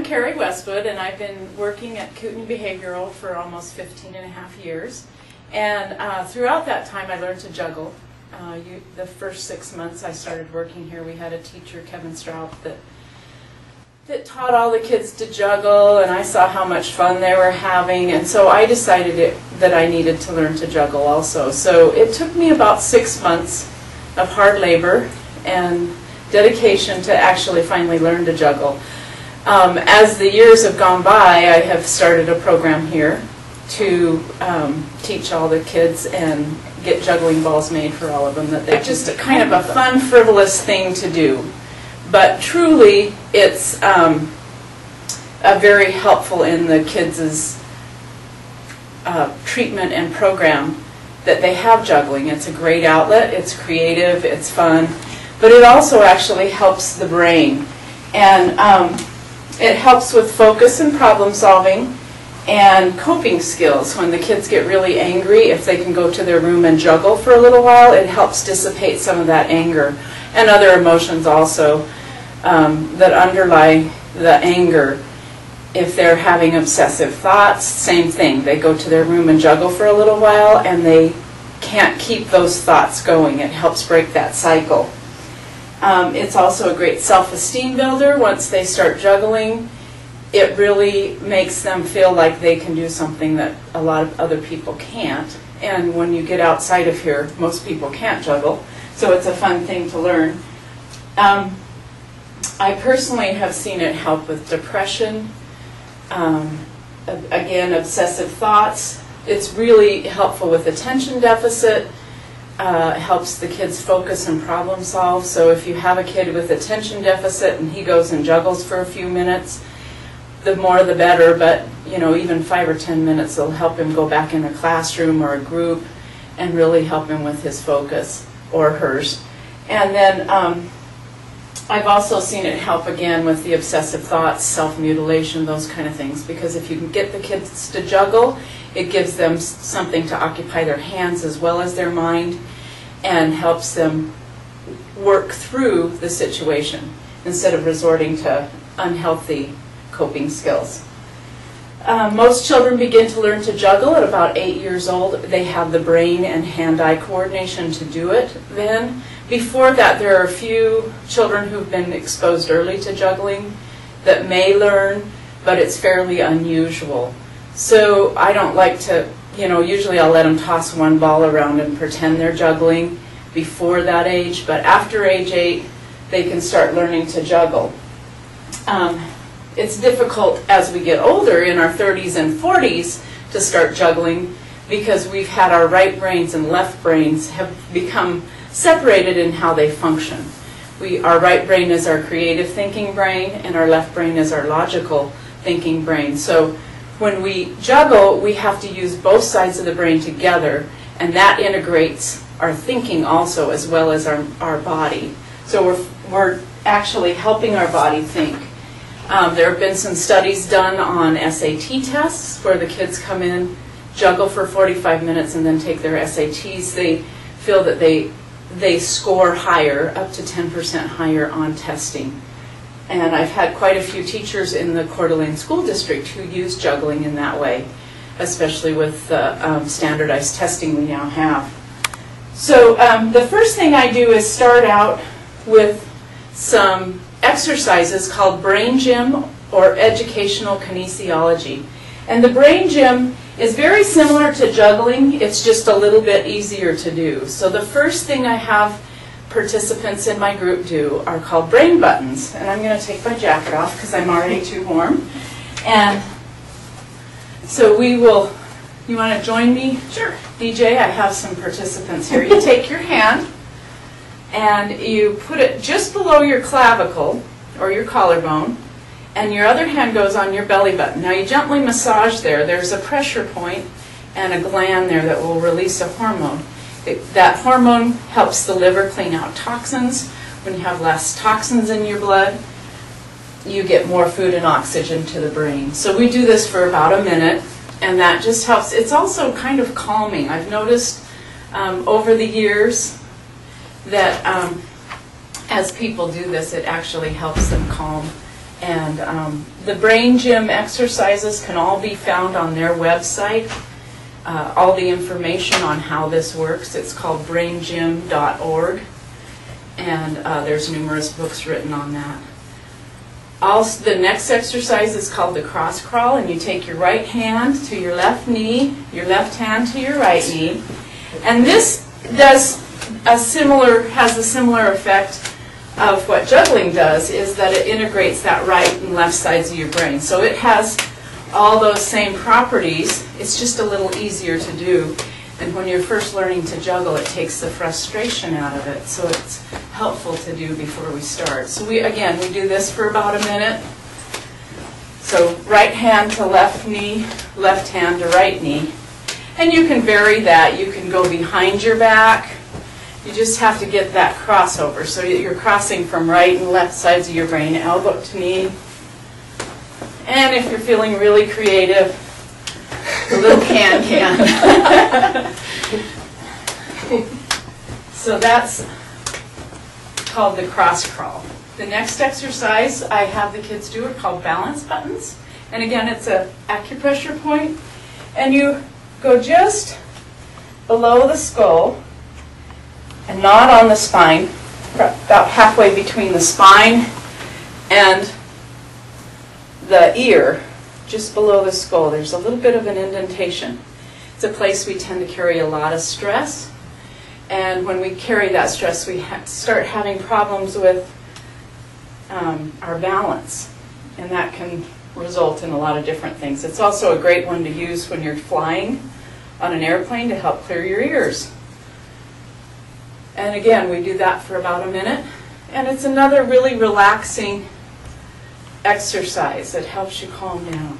Carrie Westwood, and I've been working at Kootenai Behavioral for almost 15.5 years. And throughout that time, I learned to juggle. The first 6 months I started working here, we had a teacher, Kevin Straub, that taught all the kids to juggle, and I saw how much fun they were having, and so I decided that I needed to learn to juggle also. So it took me about 6 months of hard labor and dedication to actually finally learn to juggle. As the years have gone by, I have started a program here to teach all the kids and get juggling balls made for all of them. That just kind of a fun, frivolous thing to do. But truly, it's very helpful in the kids' treatment and program that they have juggling. It's a great outlet, it's creative, it's fun, but it also actually helps the brain. And it helps with focus and problem solving and coping skills. When the kids get really angry, if they can go to their room and juggle for a little while, it helps dissipate some of that anger and other emotions also that underlie the anger. If they're having obsessive thoughts, same thing. They go to their room and juggle for a little while and they can't keep those thoughts going. It helps break that cycle. It's also a great self-esteem builder. Once they start juggling, it really makes them feel like they can do something that a lot of other people can't. And when you get outside of here, most people can't juggle, so it's a fun thing to learn. I personally have seen it help with depression, again, obsessive thoughts. It's really helpful with attention deficit. It helps the kids focus and problem solve. So if you have a kid with attention deficit and he goes and juggles for a few minutes, the more the better, but even 5 or 10 minutes will help him go back in a classroom or a group and really help him with his focus, or hers. And then I've also seen it help again with the obsessive thoughts, self-mutilation, those kind of things, because if you can get the kids to juggle, it gives them something to occupy their hands as well as their mind and helps them work through the situation instead of resorting to unhealthy coping skills. Most children begin to learn to juggle at about 8 years old. They have the brain and hand-eye coordination to do it then. Before that, there are a few children who've been exposed early to juggling that may learn, but it's fairly unusual. So I don't like to, usually I'll let them toss one ball around and pretend they're juggling before that age, but after age 8, they can start learning to juggle. It's difficult as we get older in our 30s and 40s to start juggling because we've had our right brains and left brains have become separated in how they function. Our right brain is our creative thinking brain and our left brain is our logical thinking brain. So when we juggle, we have to use both sides of the brain together, and that integrates our thinking also as well as our body. So we're actually helping our body think. There have been some studies done on SAT tests where the kids come in, juggle for 45 minutes, and then take their SATs. They feel that they score higher, up to 10% higher on testing. And I've had quite a few teachers in the Coeur d'Alene School District who use juggling in that way, especially with the standardized testing we now have. So the first thing I do is start out with some exercises called brain gym or educational kinesiology. And the brain gym is very similar to juggling, it's just a little bit easier to do. So the first thing I have participants in my group do are called brain buttons. And I'm going to take my jacket off because I'm already too warm. And so you want to join me? Sure. DJ, I have some participants here. You take your hand and you put it just below your clavicle or your collarbone, and your other hand goes on your belly button. Now you gently massage there. There's a pressure point and a gland there that will release a hormone. That hormone helps the liver clean out toxins. When you have less toxins in your blood, you get more food and oxygen to the brain. So we do this for about a minute, and that just helps. It's also kind of calming. I've noticed over the years that as people do this, it actually helps them calm And the brain gym exercises can all be found on their website. All the information on how this works. It's called braingym.org, and there's numerous books written on that. Also, the next exercise is called the cross crawl, and you take your right hand to your left knee, your left hand to your right knee, and this has a similar effect of what juggling does, is that it integrates that right and left sides of your brain. So it has all those same properties. It's just a little easier to do. And when you're first learning to juggle, it takes the frustration out of it. So it's helpful to do before we start. So we do this for about a minute. So right hand to left knee, left hand to right knee. And you can vary that. You can go behind your back. You just have to get that crossover. So you're crossing from right and left sides of your brain, elbow to knee. And if you're feeling really creative, a little can-can. So that's called the cross crawl. The next exercise I have the kids do are called balance buttons. And again, it's an acupressure point. And you go just below the skull and not on the spine, about halfway between the spine and the ear, just below the skull. There's a little bit of an indentation. It's a place we tend to carry a lot of stress, and when we carry that stress, we start having problems with our balance, and that can result in a lot of different things. It's also a great one to use when you're flying on an airplane to help clear your ears. And again, we do that for about a minute, and it's another really relaxing exercise that helps you calm down.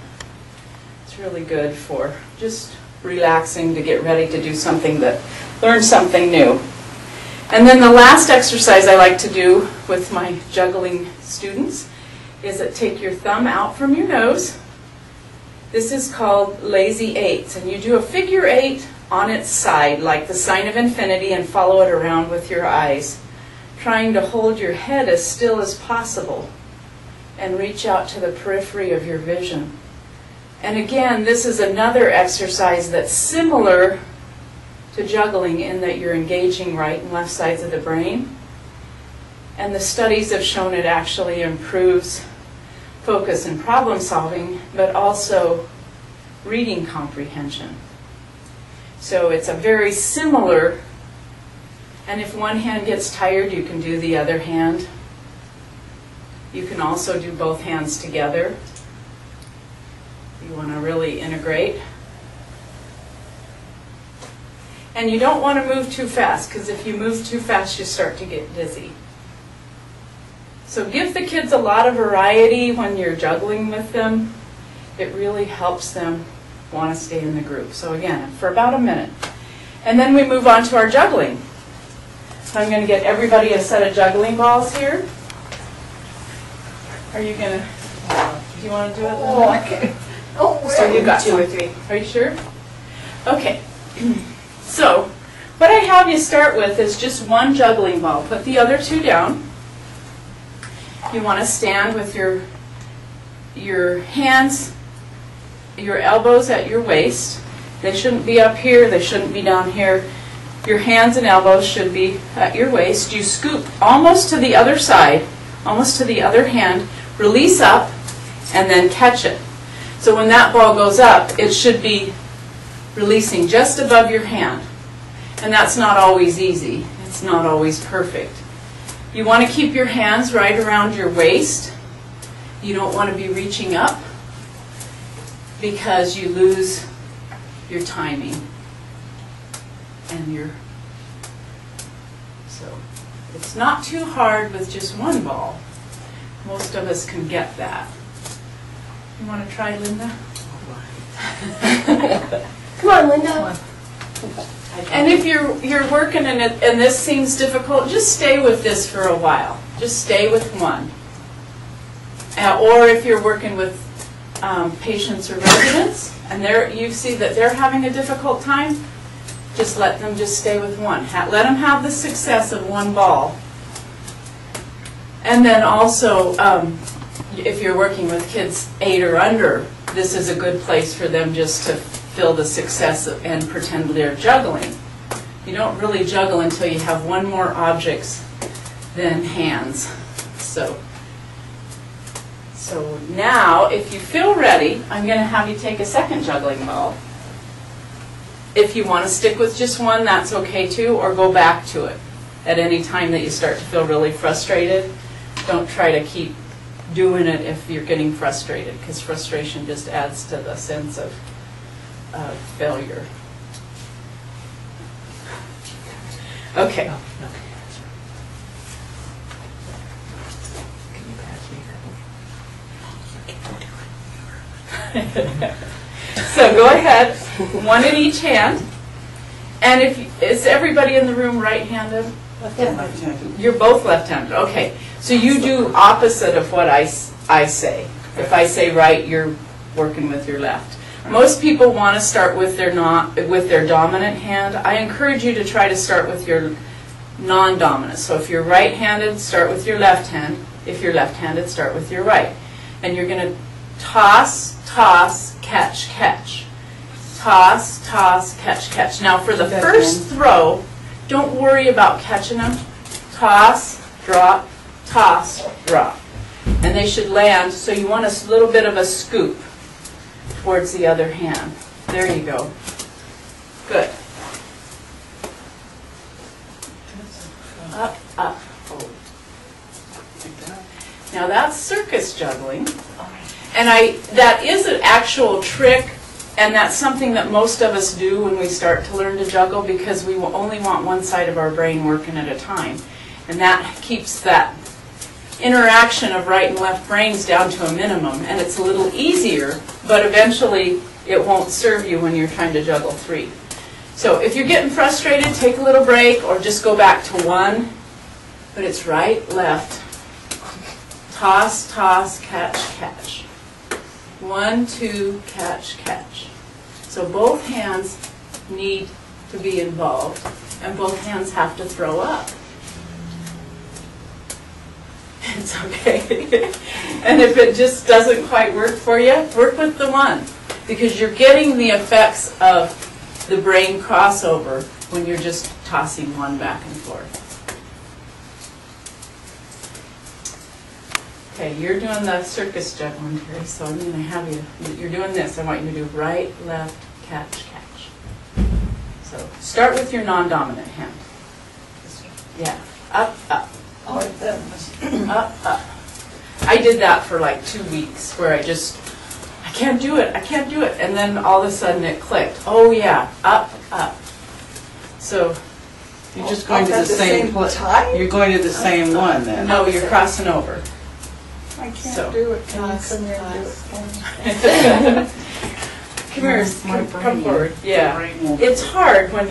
It's really good for just relaxing to get ready to do something, learn something new. And then the last exercise I like to do with my juggling students is that take your thumb out from your nose. This is called lazy eights, and you do a figure eight on its side like the sign of infinity and follow it around with your eyes, trying to hold your head as still as possible and reach out to the periphery of your vision. And again, this is another exercise that's similar to juggling in that you're engaging right and left sides of the brain. And the studies have shown it actually improves focus and problem solving, but also reading comprehension. So it's a very similar, and if one hand gets tired, you can do the other hand. You can also do both hands together. You want to really integrate. And you don't want to move too fast, because if you move too fast, you start to get dizzy. So give the kids a lot of variety when you're juggling with them. It really helps them want to stay in the group. So again, for about a minute. And then we move on to our juggling. So I'm going to get everybody a set of juggling balls here. Are you going to, do you want to do it? Oh, I can't. Oh, So you got 2 or 3. Are you sure? Okay. So what I have you start with is just one juggling ball. Put the other two down. You want to stand with your hands, your elbows at your waist. They shouldn't be up here. They shouldn't be down here. Your hands and elbows should be at your waist. You scoop almost to the other side, almost to the other hand, release up, and then catch it. So when that ball goes up, it should be releasing just above your hand. And that's not always easy. It's not always perfect. You want to keep your hands right around your waist. You don't want to be reaching up because you lose your timing and so it's not too hard with just one ball. Most of us can get that. You want to try, Linda? Come on, Linda. Come on. And if you're working in it and this seems difficult, just stay with this for a while. Just stay with one. Or if you're working with patients or residents and you see that they're having a difficult time, just let them just stay with one. Let them have the success of one ball. And then also if you're working with kids 8 or under, this is a good place for them just to feel the success and pretend they're juggling. You don't really juggle until you have one more objects than hands. So now, if you feel ready, I'm going to have you take a second juggling ball. If you want to stick with just one, that's okay too, or go back to it at any time that you start to feel really frustrated. Don't try to keep doing it if you're getting frustrated, because frustration just adds to the sense of failure. Okay. So go ahead, one in each hand. And is everybody in the room right-handed? Left-handed. You're both left-handed. Okay. So you do opposite of what I say. If I say right, you're working with your left. Most people want to start with their dominant hand. I encourage you to try to start with your non-dominant. So if you're right-handed, start with your left hand. If you're left-handed, start with your right. And you're going to toss, toss, catch, catch. Toss, toss, catch, catch. Now for the first throw, don't worry about catching them. Toss, drop, toss, drop. And they should land, so you want a little bit of a scoop towards the other hand. There you go. Good. Up, up. Now that's circus juggling. And that is an actual trick, and that's something that most of us do when we start to learn to juggle, because we will only want one side of our brain working at a time. And that keeps that interaction of right and left brains down to a minimum, and it's a little easier, but eventually it won't serve you when you're trying to juggle 3. So if you're getting frustrated, take a little break or just go back to 1, but it's right, left, toss, toss, catch, catch. 1, 2, catch, catch. So both hands need to be involved, and both hands have to throw up. It's okay. And if it just doesn't quite work for you, work with the 1, because you're getting the effects of the brain crossover when you're just tossing 1 back and forth. Okay, you're doing the circus juggling, Terry, so I'm going to have you, you're doing this. I want you to do right, left, catch, catch. So start with your non-dominant hand. Yeah, up, up. Oh, that was Up, up. I did that for like 2 weeks where I can't do it, I can't do it. And then all of a sudden it clicked. Oh yeah, up, up. So you're just going to the same time? You're going to the same one then. no, you're crossing over. I can't So. do it. Can you come here and do it for me? Come here, come forward. Yeah. It's hard when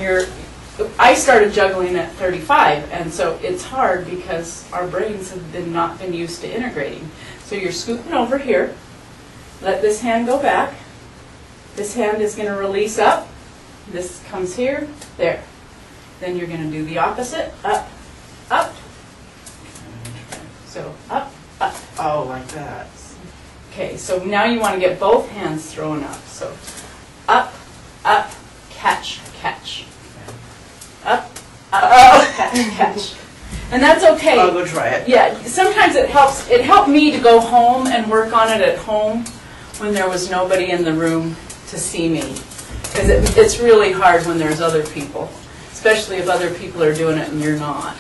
I started juggling at 35, and so it's hard because our brains have not been used to integrating. So you're scooping over here. Let this hand go back. This hand is going to release up. This comes here, there. Then you're going to do the opposite, up, up. So up, up. Oh, like that. Okay, so now you want to get both hands thrown up. So up, up, catch, catch. Up, up, catch, catch. And that's okay. I'll go try it. Yeah, sometimes it helps. It helped me to go home and work on it at home when there was nobody in the room to see me. Because it's really hard when there's other people, especially if other people are doing it and you're not.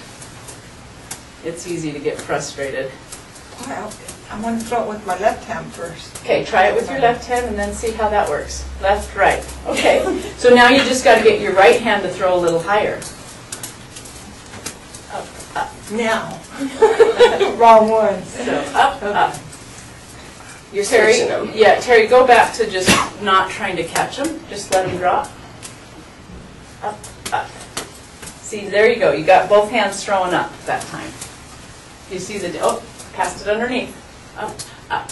It's easy to get frustrated. Well, I'm going to throw it with my left hand first. Okay, try it with your left hand and then see how that works. Left, right. Okay, so now you just got to get your right hand to throw a little higher. Up, up. Now. Wrong one. So up, up. You're Terry, switching them. yeah, Terry, go back to just not trying to catch them. Just let them drop. Up, up. See, there you go. You got both hands throwing up that time. You see the, oh, passed it underneath. Up, up.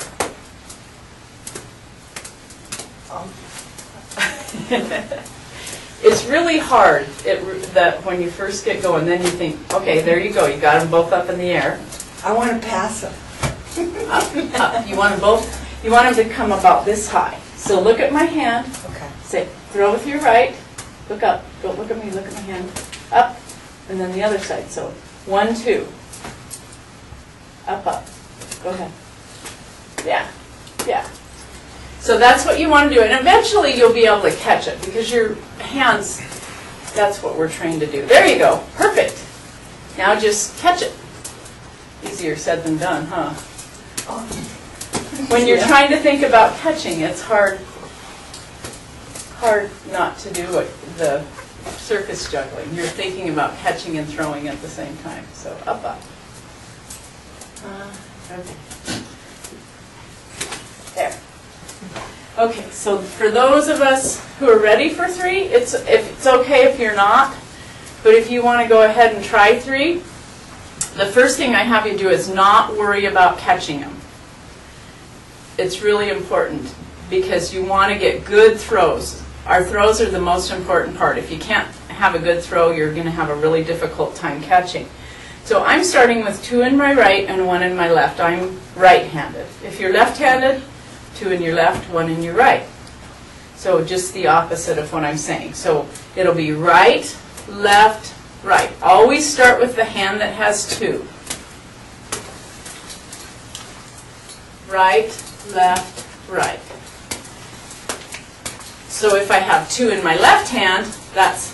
It's really hard that when you first get going, then you think, okay, there you go. You got them both up in the air. I want to pass them. Up, up. You want them both, you want them to come about this high. So look at my hand. Okay. Say, throw with your right. Look up. Don't look at me, look at my hand. Up. And then the other side. So 1, 2. Up, up. Go ahead. Yeah. Yeah. So that's what you want to do. And eventually you'll be able to catch it because your hands, that's what we're trained to do. There you go. Perfect. Now just catch it. Easier said than done, huh? When you're trying to think about catching, it's hard not to do it, the circus juggling. You're thinking about catching and throwing at the same time. So up, up. Okay. There. Okay, so for those of us who are ready for 3, it's okay if you're not, but if you want to go ahead and try 3, the first thing I have you do is not worry about catching them. It's really important because you want to get good throws. Our throws are the most important part. If you can't have a good throw, you're going to have a really difficult time catching. So I'm starting with 2 in my right and 1 in my left. I'm right-handed. If you're left-handed, 2 in your left, 1 in your right. So just the opposite of what I'm saying. So it'll be right, left, right. Always start with the hand that has 2. Right, left, right. So if I have 2 in my left hand, that's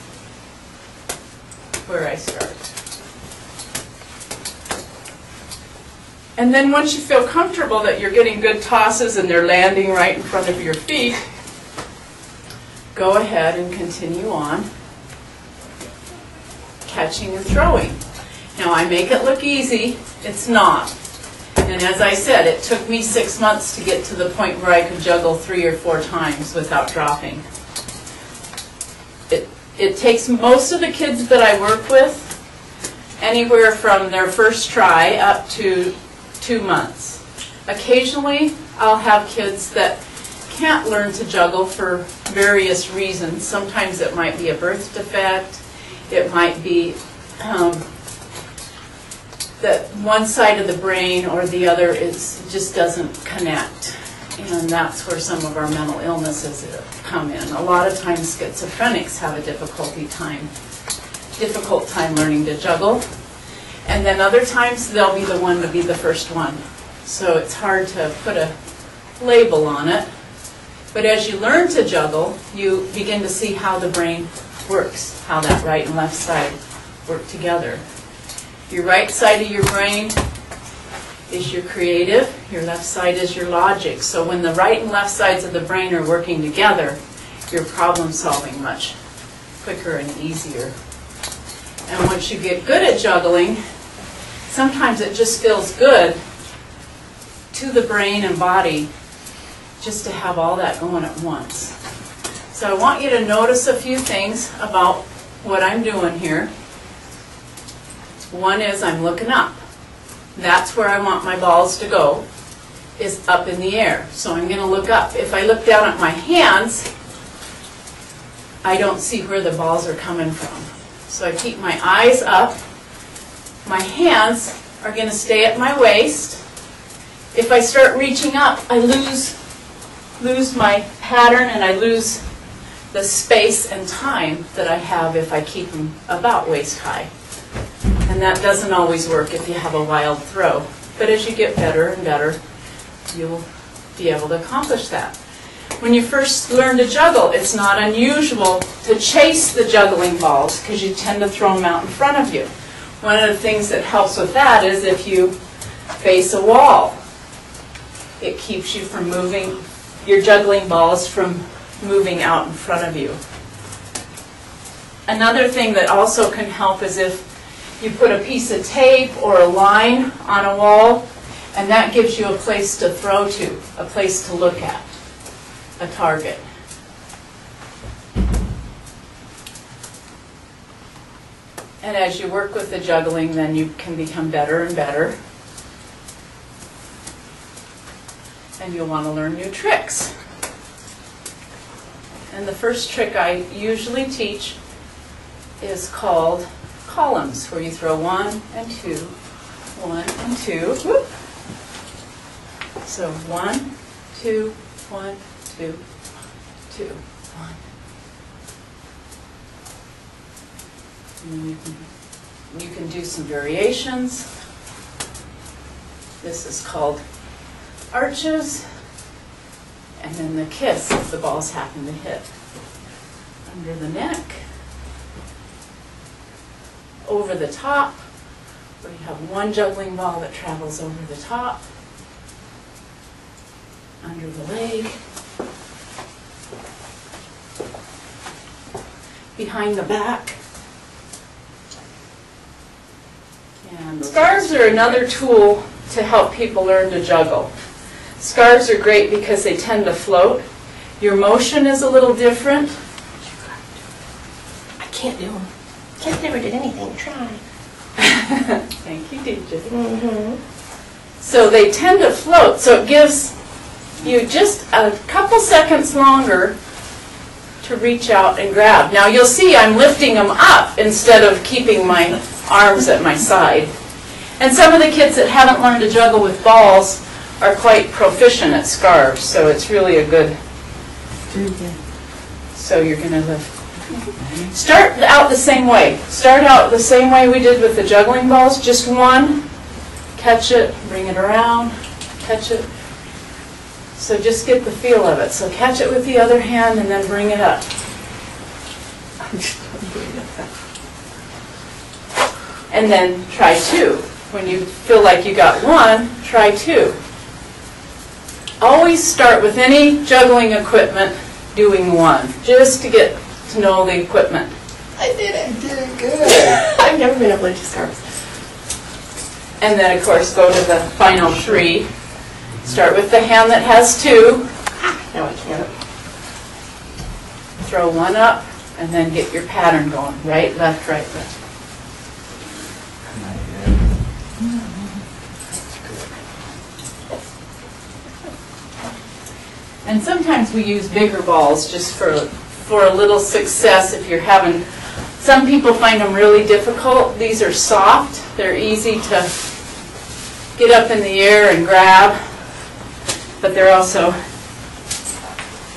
where I start. And then once you feel comfortable that you're getting good tosses and they're landing right in front of your feet, go ahead and continue on catching and throwing. Now I make it look easy, it's not. And as I said, it took me 6 months to get to the point where I could juggle 3 or 4 times without dropping. It takes most of the kids that I work with anywhere from their first try up to 2 months. Occasionally, I'll have kids that can't learn to juggle for various reasons. Sometimes it might be a birth defect. It might be that one side of the brain or the other just doesn't connect. And that's where some of our mental illnesses come in. A lot of times schizophrenics have a difficult time learning to juggle. And then other times they'll be the one to be the first one. So it's hard to put a label on it. But as you learn to juggle, you begin to see how the brain works, how that right and left side work together. Your right side of your brain is your creative, your left side is your logic. So when the right and left sides of the brain are working together, you're problem solving much quicker and easier. And once you get good at juggling, sometimes it just feels good to the brain and body just to have all that going at once. So I want you to notice a few things about what I'm doing here. One is I'm looking up. That's where I want my balls to go, is up in the air. So I'm going to look up. If I look down at my hands, I don't see where the balls are coming from. So I keep my eyes up. My hands are going to stay at my waist. If I start reaching up, I lose my pattern and I lose the space and time that I have if I keep them about waist high. And that doesn't always work if you have a wild throw. But as you get better and better, you'll be able to accomplish that. When you first learn to juggle, it's not unusual to chase the juggling balls because you tend to throw them out in front of you. One of the things that helps with that is if you face a wall. It keeps you from moving, your juggling balls from moving out in front of you. Another thing that also can help is if you put a piece of tape or a line on a wall, and that gives you a place to throw to, a place to look at, a target. And as you work with the juggling, then you can become better and better. And you'll want to learn new tricks. And the first trick I usually teach is called columns, where you throw 1 and 2, 1 and 2. Whoop. So 1, 2, 1, 2, 2, 1. And you can do some variations. This is called arches. And then the kiss if the balls happen to hit. Under the neck. Over the top, where you have one juggling ball that travels over the top. Under the leg. Behind the back. And scarves are another tool to help people learn to juggle. Scarves are great because they tend to float. Your motion is a little different. I can't do them. Kids never did anything. Try. Thank you, DJ. So they tend to float, so it gives you just a couple seconds longer to reach out and grab. Now you'll see I'm lifting them up instead of keeping my arms at my side. And some of the kids that haven't learned to juggle with balls are quite proficient at scarves, so it's really a good. So you're going to lift. Start out the same way. Start out the same way we did with the juggling balls. Just one, catch it, bring it around, catch it. So just get the feel of it. So catch it with the other hand and then bring it up. And then try two. When you feel like you got one, try two. Always start with any juggling equipment doing one, just to get to know the equipment. I did it. You did it good. I've never been able to do scarves. And then, of course, go to the final three. Start with the hand that has two. No, I can't. Throw one up, and then get your pattern going. Right, left, right, left. And sometimes we use bigger balls just for a little success if you're having, some people find them really difficult. These are soft, they're easy to get up in the air and grab, but they're also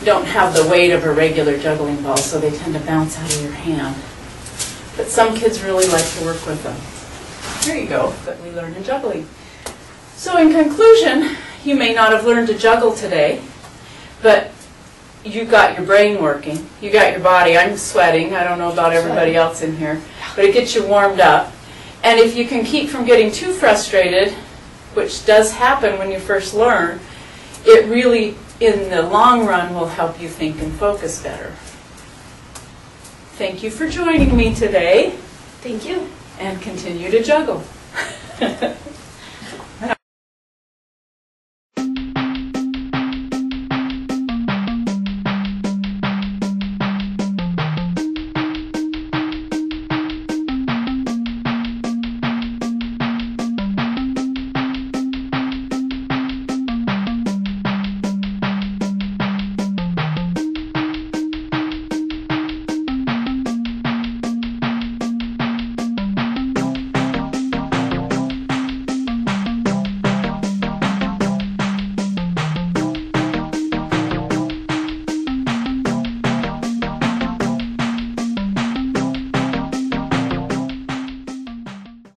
don't have the weight of a regular juggling ball, so they tend to bounce out of your hand. But some kids really like to work with them. Here you go, that we learned in juggling. So in conclusion, you may not have learned to juggle today, but you got your brain working, you got your body. I'm sweating, I don't know about everybody else in here, but it gets you warmed up. And if you can keep from getting too frustrated, which does happen when you first learn, it really, in the long run, will help you think and focus better. Thank you for joining me today, Thank you. and continue to juggle.